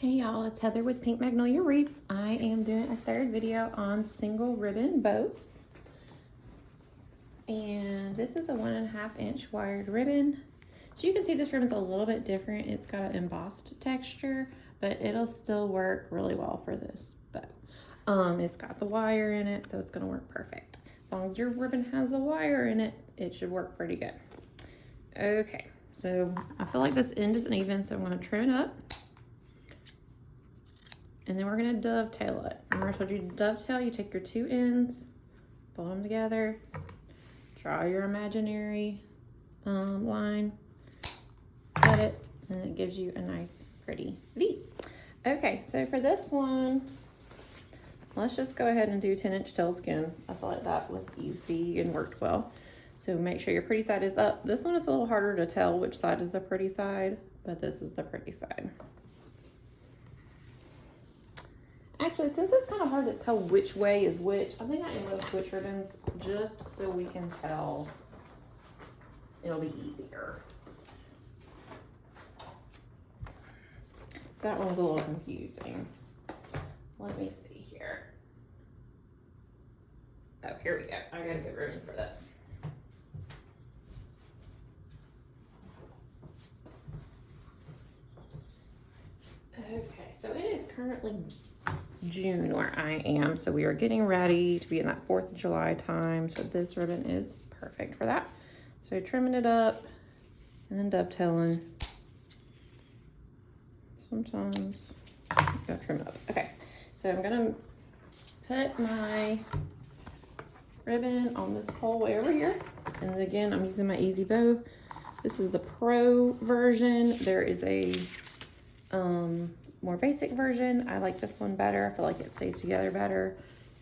Hey y'all, it's Heather with Pink Magnolia Wreaths. I am doing a third video on single ribbon bows. And this is a 1.5 inch wired ribbon. So you can see this ribbon's a little bit different. It's got an embossed texture, but it'll still work really well for this bow. It's got the wire in it, so it's gonna work perfect. As long as your ribbon has a wire in it, it should work pretty good. Okay, so I feel like this end isn't even, so I'm gonna trim it up. And then we're gonna dovetail it. Remember I told you to dovetail, you take your two ends, fold them together, draw your imaginary line, cut it, and it gives you a nice, pretty V. Okay, so for this one, let's just go ahead and do 10-inch tails again. I feel like that was easy and worked well. So make sure your pretty side is up. This one is a little harder to tell which side is the pretty side, but this is the pretty side. Actually, since it's kind of hard to tell which way is which, I think I am going to switch ribbons just so we can tell. It'll be easier. So that one was a little confusing. Let me see here. Oh, here we go. I got a good ribbon for this. Okay, so it is currently June where I am, so we are getting ready to be in that 4th of July time, so this ribbon is perfect for that. So trimming it up and then dovetailing. Sometimes you gotta trim it up. Okay, so I'm gonna put my ribbon on this pole way over here, and again I'm using my Easy Bow. This is the Pro version. There is a more basic version. I like this one better. I feel like it stays together better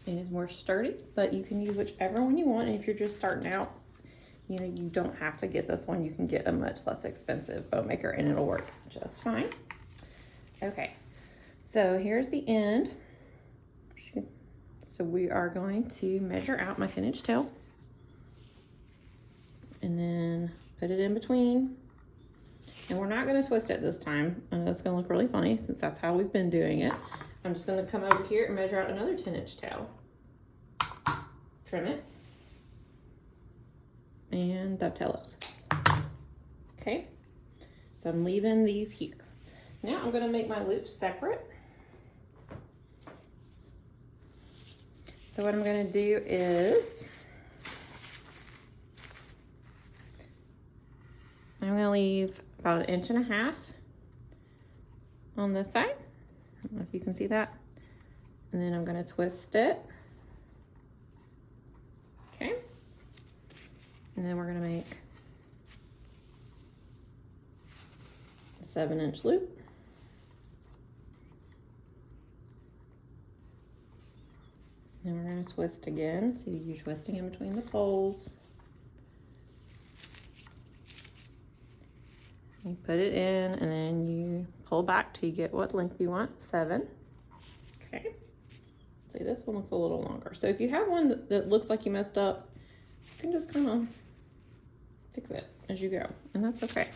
and is more sturdy, but you can use whichever one you want. And if you're just starting out, you know, you don't have to get this one. You can get a much less expensive bow maker and it'll work just fine. Okay, so here's the end. So we are going to measure out my 10-inch tail and then put it in between. And we're not going to twist it this time. It's going to look really funny since that's how we've been doing it. I'm just going to come over here and measure out another 10-inch tail. Trim it. And dovetail it. Okay. So I'm leaving these here. Now I'm going to make my loops separate. So what I'm going to do is I'm going to leave about 1.5 inches on this side. I don't know if you can see that. And then I'm going to twist it. Okay. And then we're going to make a 7-inch loop. Then we're going to twist again. So you're twisting in between the poles. You put it in and then you pull back till you get what length you want, 7. Okay. See, this one looks a little longer. So if you have one that looks like you messed up, you can just kind of fix it as you go, and that's okay.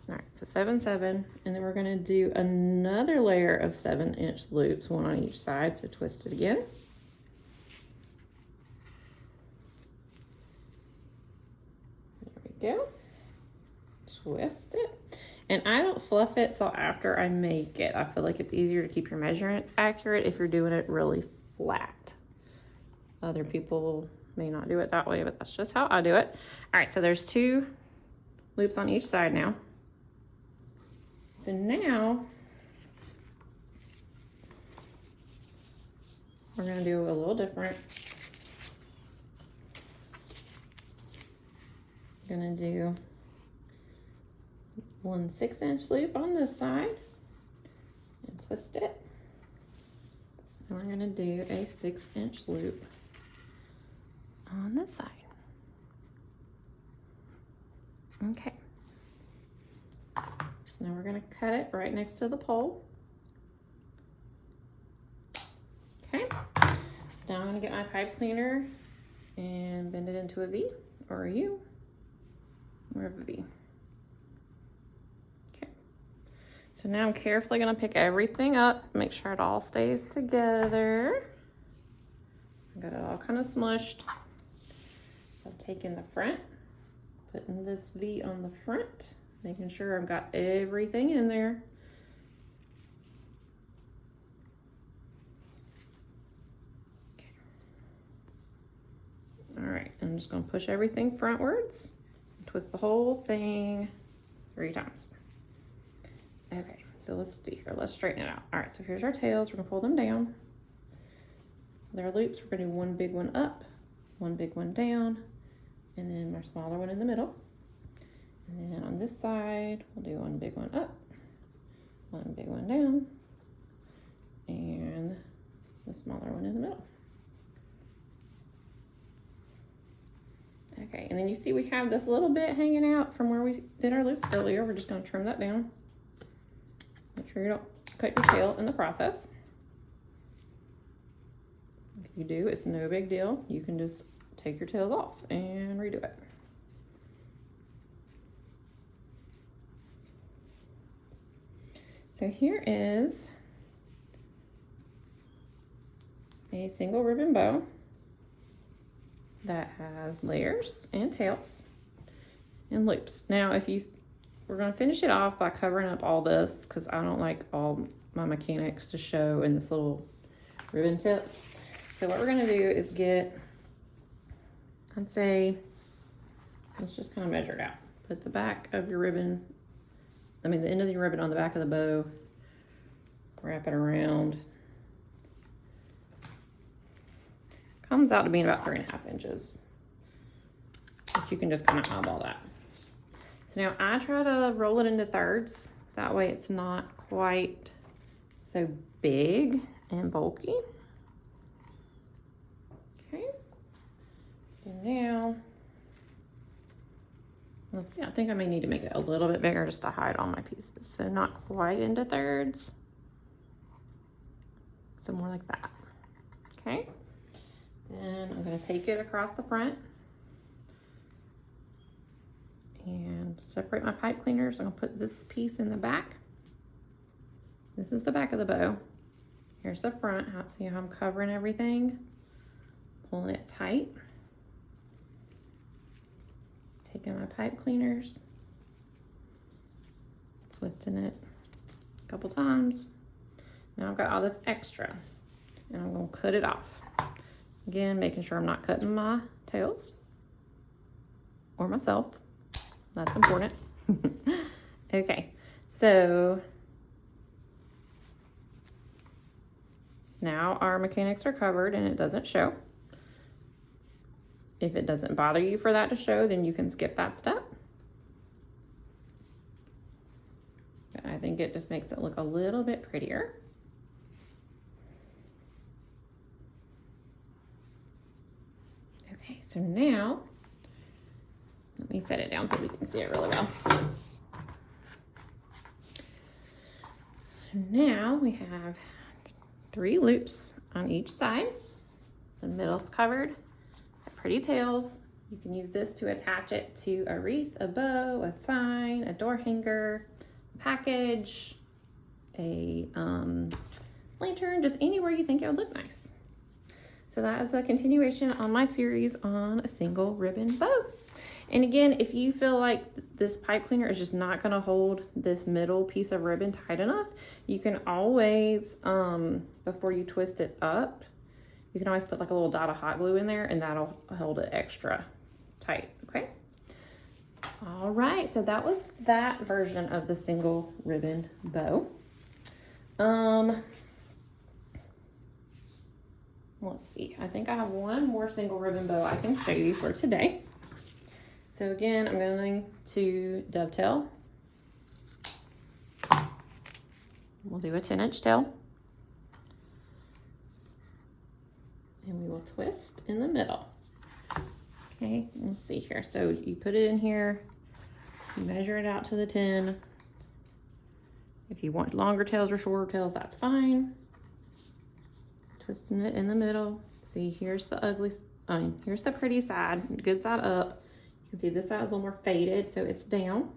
All right, so 7, 7, and then we're gonna do another layer of 7-inch loops, one on each side, so twist it again. Go. Twist it. And I don't fluff it till after I make it. I feel like it's easier to keep your measurements accurate if you're doing it really flat. Other people may not do it that way, but that's just how I do it. All right, so there's 2 loops on each side now. So now we're gonna do a little different. Gonna do 1 6-inch loop on this side and twist it. And we're gonna do a 6-inch loop on this side. Okay. So now we're gonna cut it right next to the pole. Okay. So now I'm gonna get my pipe cleaner and bend it into a V or a U. More of a V. Okay. So now I'm carefully gonna pick everything up, make sure it all stays together. I got it all kind of smushed. So I'm taking the front, putting this V on the front, making sure I've got everything in there. Okay. All right, I'm just gonna push everything frontwards, twist the whole thing 3 times. Okay, so let's do here. Let's straighten it out. All right, so here's our tails. We're gonna pull them down. With our loops, we're gonna do one big one up, one big one down, and then our smaller one in the middle. And then on this side, we'll do one big one up, one big one down, and the smaller one in the middle. Okay, and then you see we have this little bit hanging out from where we did our loops earlier. We're just gonna trim that down. Make sure you don't cut your tail in the process. If you do, it's no big deal. You can just take your tails off and redo it. So here is a single ribbon bow that has layers and tails and loops. Now, we're gonna finish it off by covering up all this because I don't like all my mechanics to show in this little ribbon tip. So what we're gonna do is get, I'd say, let's just kind of measure it out. Put the back of your ribbon, the end of your ribbon on the back of the bow, wrap it around. Comes out to being about 3.5 inches. But you can just kind of eyeball that. So now I try to roll it into thirds. That way it's not quite so big and bulky. Okay. So now, let's see, I think I may need to make it a little bit bigger just to hide all my pieces. So not quite into thirds. So more like that. Okay. Then I'm going to take it across the front and separate my pipe cleaners. I'm going to put this piece in the back. This is the back of the bow. Here's the front. See how I'm covering everything? Pulling it tight. Taking my pipe cleaners, twisting it a couple times. Now I've got all this extra and I'm going to cut it off. Again, making sure I'm not cutting my tails or myself. That's important. Okay, so now our mechanics are covered and it doesn't show. If it doesn't bother you for that to show, then you can skip that step. But I think it just makes it look a little bit prettier. Okay, so now, let me set it down so we can see it really well. So now we have 3 loops on each side. The middle's covered. Pretty tails. You can use this to attach it to a wreath, a bow, a sign, a door hanger, a package, a lantern, just anywhere you think it would look nice. So that is a continuation on my series on a single ribbon bow. And again, if you feel like this pipe cleaner is just not gonna hold this middle piece of ribbon tight enough, you can always, before you twist it up, you can always put like a little dot of hot glue in there and that'll hold it extra tight, okay? All right, so that was that version of the single ribbon bow. Let's see, I think I have one more single ribbon bow I can show you for today. So again, I'm going to dovetail. We'll do a 10-inch tail. And we will twist in the middle. Okay, let's see here. So you put it in here, you measure it out to the 10. If you want longer tails or shorter tails, that's fine. Twisting it in the middle. See, here's the ugly, here's the pretty side, good side up. You can see this side is a little more faded, so it's down.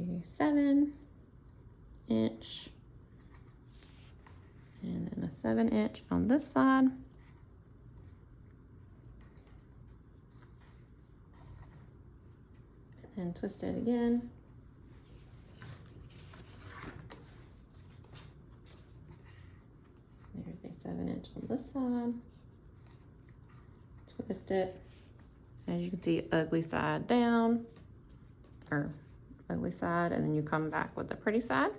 do 7-inch and then a 7-inch on this side. And twist it again. There's a 7-inch on this side. Twist it. As you can see, ugly side down, or ugly side, and then you come back with the pretty side.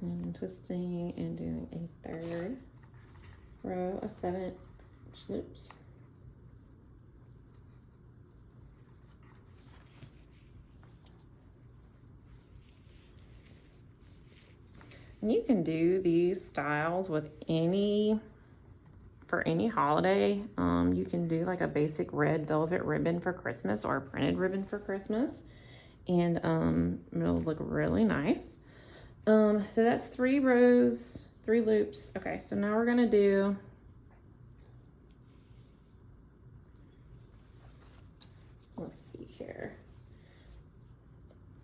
And twisting and doing a third row of 7-inch loops. And you can do these styles with for any holiday. You can do like a basic red velvet ribbon for Christmas or a printed ribbon for Christmas. And it'll look really nice. So that's 3 rows, 3 loops. Okay, so now we're gonna do let's see here.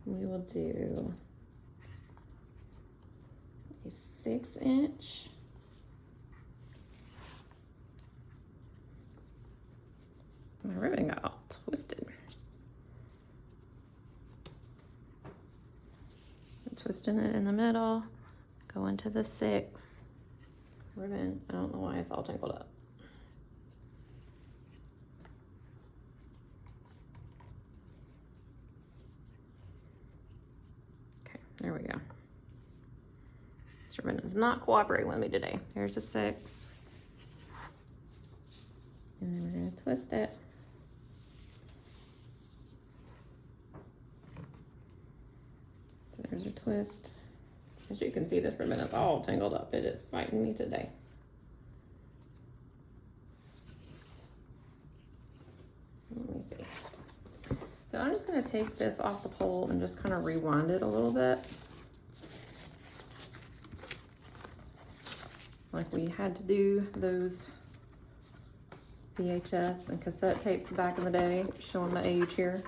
We will do a 6-inch. My ribbon got all twisted. Twisting it in the middle, go into the 6 ribbon. I don't know why it's all tangled up. Okay, there we go. This ribbon is not cooperating with me today. There's a 6. And then we're gonna twist it. So there's a twist. As you can see, this ribbon is all tangled up. It is fighting me today. Let me see. So I'm just gonna take this off the pole and just kind of rewind it a little bit. Like we had to do those VHS and cassette tapes back in the day, showing my age here.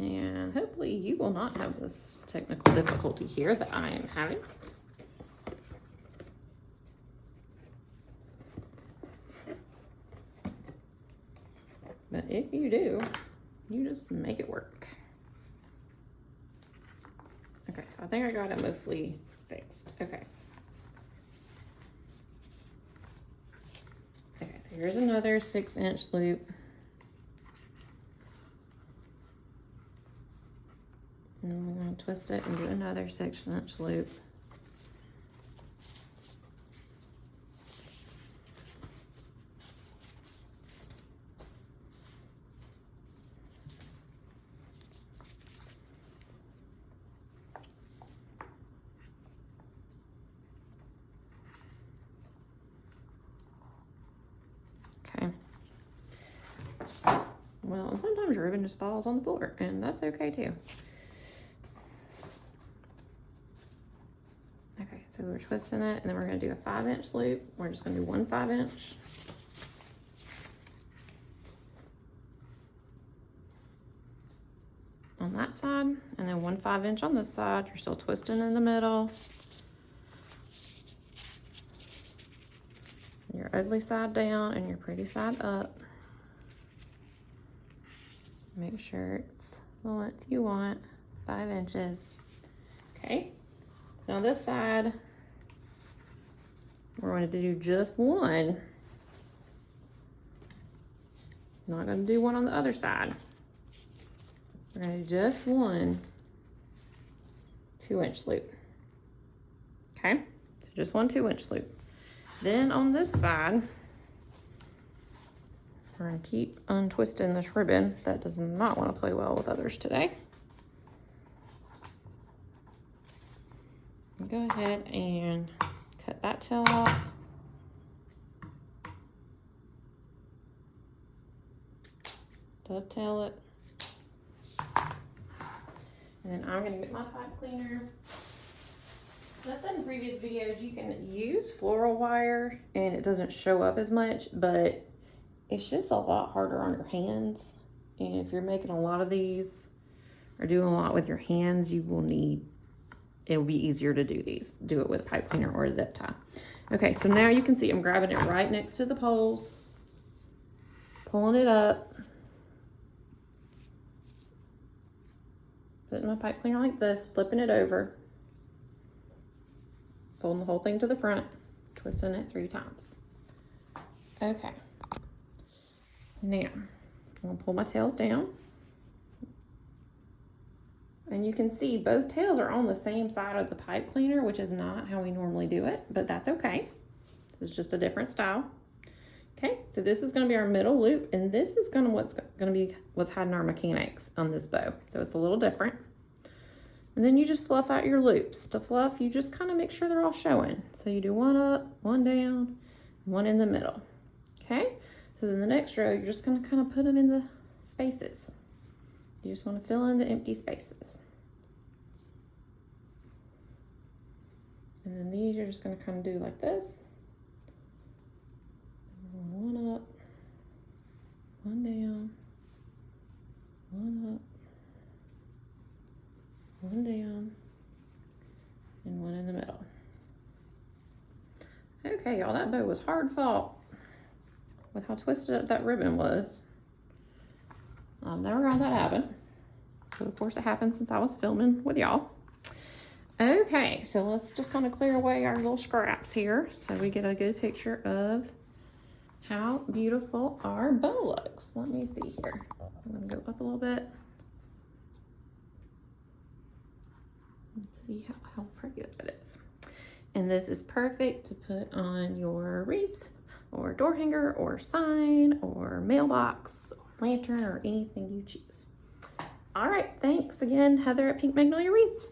And hopefully you will not have this technical difficulty here that I am having. But if you do, you just make it work. Okay, so I think I got it mostly fixed. Okay. Okay, so here's another 6-inch loop. And we're going to twist it and do another 6-inch loop. Okay. Well, and sometimes your ribbon just falls on the floor, and that's okay too. Okay, so we're twisting it, and then we're going to do a 5-inch loop. We're just going to do one 5-inch. On that side, and then one 5-inch on this side. You're still twisting in the middle. Your ugly side down and your pretty side up. Make sure it's the length you want, 5 inches. Okay. So on this side, we're going to do just one. Not going to do one on the other side. We're going to do just one 2-inch loop. Okay, so just one 2-inch loop. Then on this side, we're going to keep untwisting this ribbon. That does not want to play well with others today. Go ahead and cut that tail off. Dovetail it. And then I'm gonna get my pipe cleaner. As I said in previous videos, you can use floral wire and it doesn't show up as much, but it's just a lot harder on your hands. And if you're making a lot of these or doing a lot with your hands, you will need, it'll be easier to do these. Do it with a pipe cleaner or a zip tie. Okay, so now you can see I'm grabbing it right next to the poles, pulling it up, putting my pipe cleaner like this, flipping it over, folding the whole thing to the front, twisting it 3 times. Okay. Now, I'm gonna pull my tails down. And you can see both tails are on the same side of the pipe cleaner, which is not how we normally do it, but that's okay. This is just a different style. Okay, so this is gonna be our middle loop, and this is what's hiding our mechanics on this bow. So it's a little different. And then you just fluff out your loops. To fluff, you just kind of make sure they're all showing. So you do one up, one down, one in the middle. Okay, so then the next row, you're just gonna kind of put them in the spaces. You just want to fill in the empty spaces. And then these you're just going to kind of do like this. One up, one down, one up, one down, and one in the middle. Okay, y'all, that bow was hard fought with how twisted up that ribbon was. I've never had that happen. So of course it happened since I was filming with y'all. Okay, so let's just kind of clear away our little scraps here so we get a good picture of how beautiful our bow looks. Let me see here. I'm gonna go up a little bit. Let's see how pretty that is. And this is perfect to put on your wreath or door hanger or sign or mailbox or lantern or anything you choose. All right, thanks again, Heather at Pink Magnolia Wreaths.